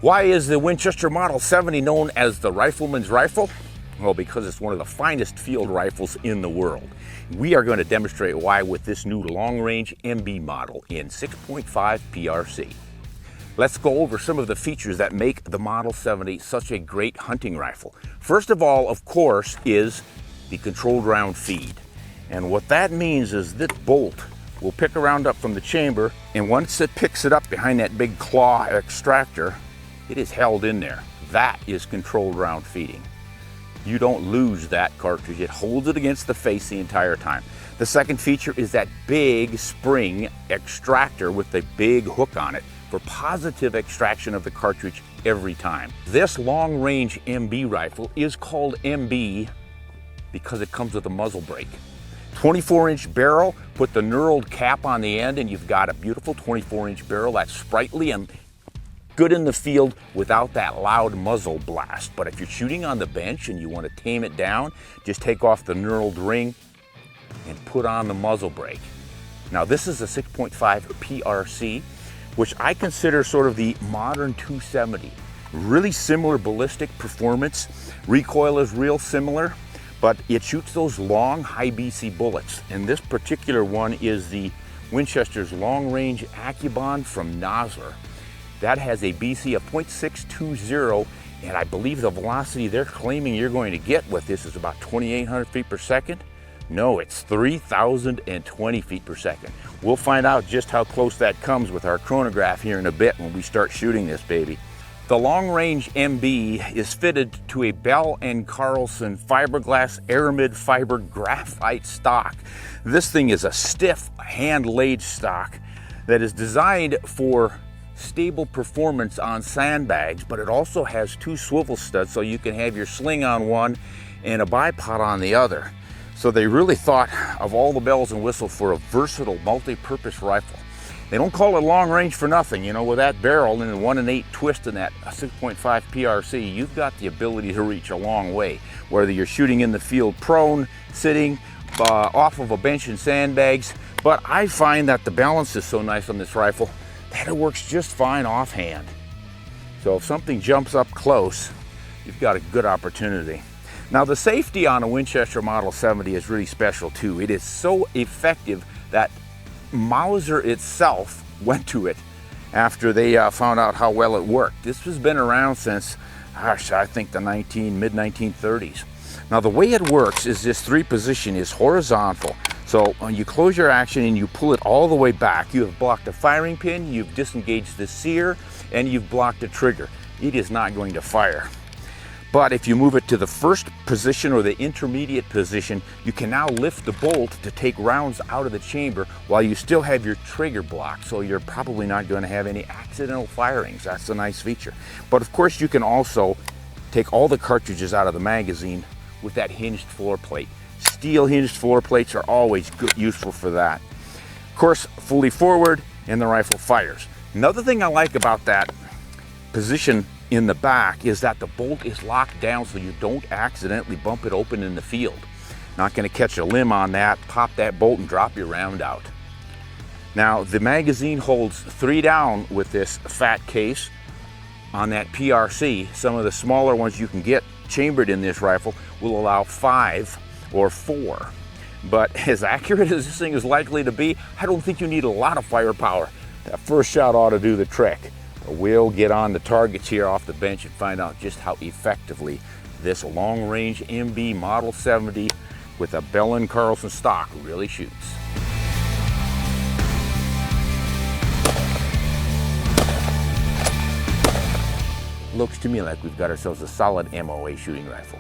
Why is the Winchester Model 70 known as the rifleman's rifle? Well, because it's one of the finest field rifles in the world. We are going to demonstrate why with this new long-range MB model in 6.5 PRC. Let's go over some of the features that make the Model 70 such a great hunting rifle. First of all, of course, is the controlled round feed. And what that means is this bolt will pick a round up from the chamber, and once it picks it up behind that big claw extractor, it is held in there. That is controlled round feeding. You don't lose that cartridge. It holds it against the face the entire time. The second feature is that big spring extractor with the big hook on it for positive extraction of the cartridge every time. This long-range MB rifle is called MB because it comes with a muzzle brake. 24-inch barrel, put the knurled cap on the end and you've got a beautiful 24-inch barrel that's sprightly and good in the field without that loud muzzle blast. But if you're shooting on the bench and you want to tame it down, just take off the knurled ring and put on the muzzle brake. Now this is a 6.5 PRC, which I consider sort of the modern 270. Really similar ballistic performance. Recoil is real similar, but it shoots those long high BC bullets. And this particular one is the Winchester's long range AccuBond from Nosler. That has a BC of 0.620, and I believe the velocity they're claiming you're going to get with this is about 2,800 feet per second. No, it's 3,020 feet per second. We'll find out just how close that comes with our chronograph here in a bit when we start shooting this baby. The long-range MB is fitted to a Bell and Carlson fiberglass aramid fiber graphite stock. This thing is a stiff hand-laid stock that is designed for stable performance on sandbags, but it also has two swivel studs so you can have your sling on one and a bipod on the other. So they really thought of all the bells and whistles for a versatile multi-purpose rifle. They don't call it long range for nothing. You know, with that barrel and the 1-in-8 twist in that 6.5 PRC, you've got the ability to reach a long way, whether you're shooting in the field prone, sitting, off of a bench in sandbags. But I find that the balance is so nice on this rifle that it works just fine offhand. So if something jumps up close, you've got a good opportunity. Now the safety on a Winchester Model 70 is really special too. It is so effective that Mauser itself went to it after they found out how well it worked. This has been around since, gosh, I think the mid-1930s. Now the way it works is this three position is horizontal. So when you close your action and you pull it all the way back, you have blocked a firing pin, you've disengaged the sear, and you've blocked the trigger. It is not going to fire. But if you move it to the first position or the intermediate position, you can now lift the bolt to take rounds out of the chamber while you still have your trigger blocked. So you're probably not going to have any accidental firings. That's a nice feature. But of course you can also take all the cartridges out of the magazine with that hinged floor plate. Steel hinged floor plates are always good, useful for that. Of course, fully forward and the rifle fires. Another thing I like about that position in the back is that the bolt is locked down so you don't accidentally bump it open in the field. Not going to catch a limb on that, pop that bolt and drop your round out. Now the magazine holds 3 down with this fat case on that PRC. Some of the smaller ones you can get chambered in this rifle will allow 5 or 4. But as accurate as this thing is likely to be, I don't think you need a lot of firepower. That first shot ought to do the trick. We'll get on the targets here off the bench and find out just how effectively this long-range MB Model 70 with a Bell and Carlson stock really shoots. Looks to me like we've got ourselves a solid MOA shooting rifle.